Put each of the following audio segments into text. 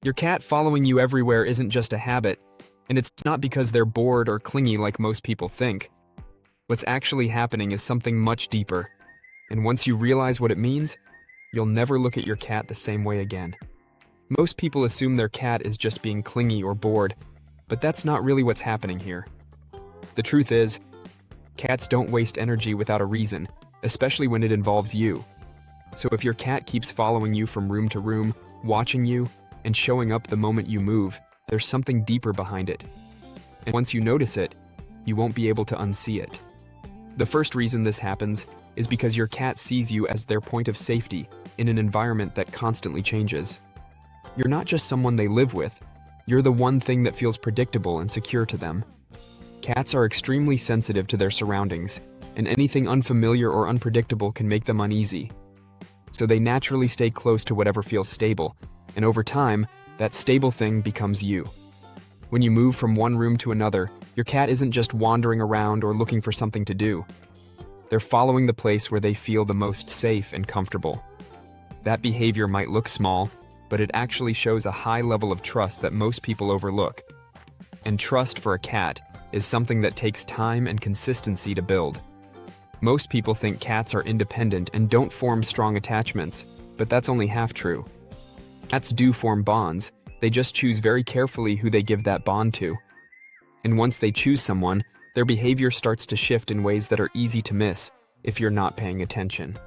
Your cat following you everywhere isn't just a habit, and it's not because they're bored or clingy like most people think. What's actually happening is something much deeper, and once you realize what it means, you'll never look at your cat the same way again. Most people assume their cat is just being clingy or bored, but that's not really what's happening here. The truth is, cats don't waste energy without a reason, especially when it involves you. So if your cat keeps following you from room to room, watching you, and showing up the moment you move, there's something deeper behind it. And once you notice it, you won't be able to unsee it. The first reason this happens is because your cat sees you as their point of safety in an environment that constantly changes. You're not just someone they live with, you're the one thing that feels predictable and secure to them. Cats are extremely sensitive to their surroundings, and anything unfamiliar or unpredictable can make them uneasy. So they naturally stay close to whatever feels stable, and over time, that stable thing becomes you. When you move from one room to another, your cat isn't just wandering around or looking for something to do. They're following the place where they feel the most safe and comfortable. That behavior might look small, but it actually shows a high level of trust that most people overlook. And trust for a cat is something that takes time and consistency to build. Most people think cats are independent and don't form strong attachments, but that's only half true. Cats do form bonds, they just choose very carefully who they give that bond to. And once they choose someone, their behavior starts to shift in ways that are easy to miss if you're not paying attention.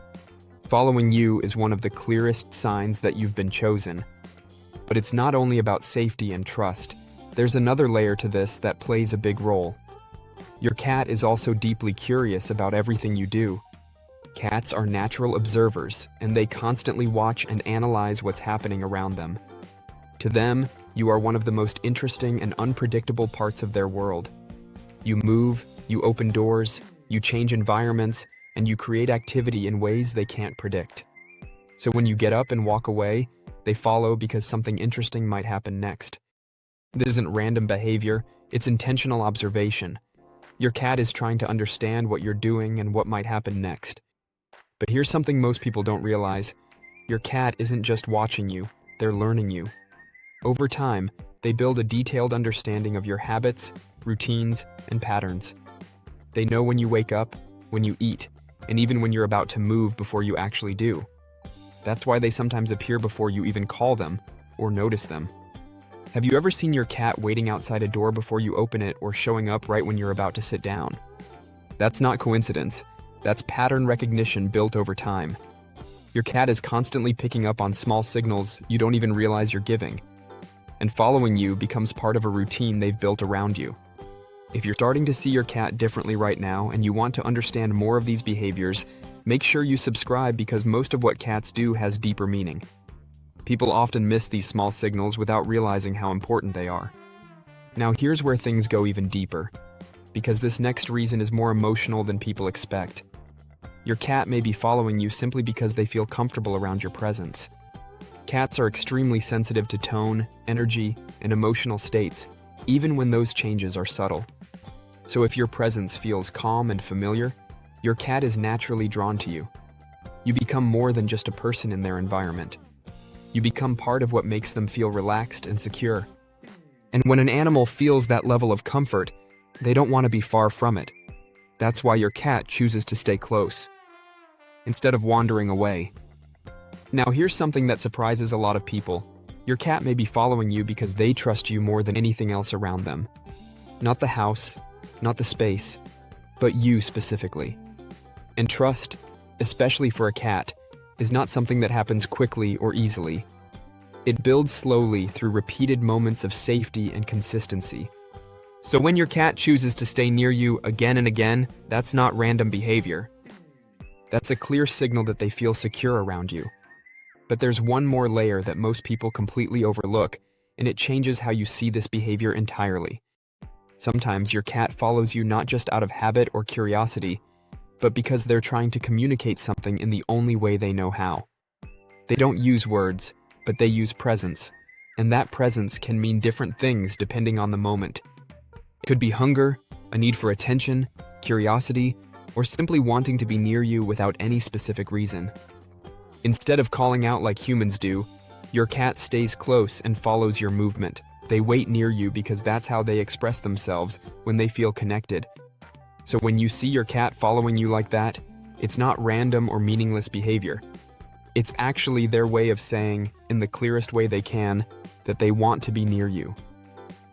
Following you is one of the clearest signs that you've been chosen. But it's not only about safety and trust. There's another layer to this that plays a big role. Your cat is also deeply curious about everything you do. Cats are natural observers, and they constantly watch and analyze what's happening around them. To them, you are one of the most interesting and unpredictable parts of their world. You move, you open doors, you change environments, and you create activity in ways they can't predict. So when you get up and walk away, they follow because something interesting might happen next. This isn't random behavior, it's intentional observation. Your cat is trying to understand what you're doing and what might happen next. But here's something most people don't realize. Your cat isn't just watching you, they're learning you. Over time, they build a detailed understanding of your habits, routines, and patterns. They know when you wake up, when you eat, and even when you're about to move before you actually do. That's why they sometimes appear before you even call them or notice them. Have you ever seen your cat waiting outside a door before you open it or showing up right when you're about to sit down? That's not coincidence. That's pattern recognition built over time. Your cat is constantly picking up on small signals you don't even realize you're giving. And following you becomes part of a routine they've built around you. If you're starting to see your cat differently right now and you want to understand more of these behaviors, make sure you subscribe because most of what cats do has deeper meaning. People often miss these small signals without realizing how important they are. Now here's where things go even deeper, because this next reason is more emotional than people expect. Your cat may be following you simply because they feel comfortable around your presence. Cats are extremely sensitive to tone, energy, and emotional states, even when those changes are subtle. So if your presence feels calm and familiar, your cat is naturally drawn to you. You become more than just a person in their environment. You become part of what makes them feel relaxed and secure. And when an animal feels that level of comfort, they don't want to be far from it. That's why your cat chooses to stay close, instead of wandering away. Now here's something that surprises a lot of people. Your cat may be following you because they trust you more than anything else around them. Not the house, not the space, but you specifically. And trust, especially for a cat, is not something that happens quickly or easily. It builds slowly through repeated moments of safety and consistency. So when your cat chooses to stay near you again and again, that's not random behavior. That's a clear signal that they feel secure around you. But there's one more layer that most people completely overlook, and it changes how you see this behavior entirely. Sometimes your cat follows you not just out of habit or curiosity, but because they're trying to communicate something in the only way they know how. They don't use words, but they use presence, and that presence can mean different things depending on the moment. It could be hunger, a need for attention, curiosity, or simply wanting to be near you without any specific reason. Instead of calling out like humans do, Your cat stays close and follows your movement. They wait near you because that's how they express themselves when they feel connected. So when you see your cat following you like that, it's not random or meaningless behavior. It's actually their way of saying, in the clearest way they can, that they want to be near you.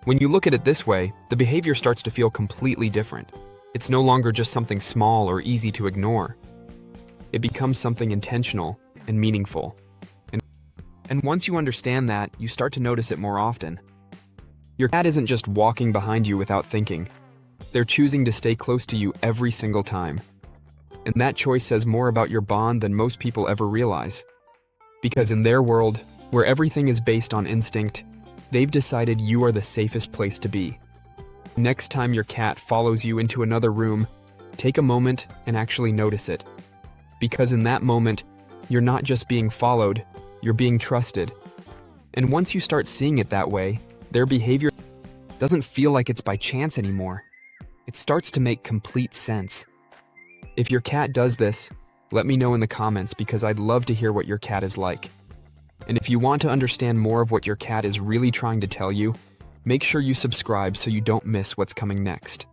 When you look at it this way, the behavior starts to feel completely different. It's no longer just something small or easy to ignore. It becomes something intentional and meaningful. And once you understand that, you start to notice it more often. Your cat isn't just walking behind you without thinking. They're choosing to stay close to you every single time. And that choice says more about your bond than most people ever realize. Because in their world, where everything is based on instinct, they've decided you are the safest place to be. Next time your cat follows you into another room, take a moment and actually notice it. Because in that moment, you're not just being followed, you're being trusted. And once you start seeing it that way, their behavior doesn't feel like it's by chance anymore. It starts to make complete sense. If your cat does this, let me know in the comments because I'd love to hear what your cat is like. And if you want to understand more of what your cat is really trying to tell you, make sure you subscribe so you don't miss what's coming next.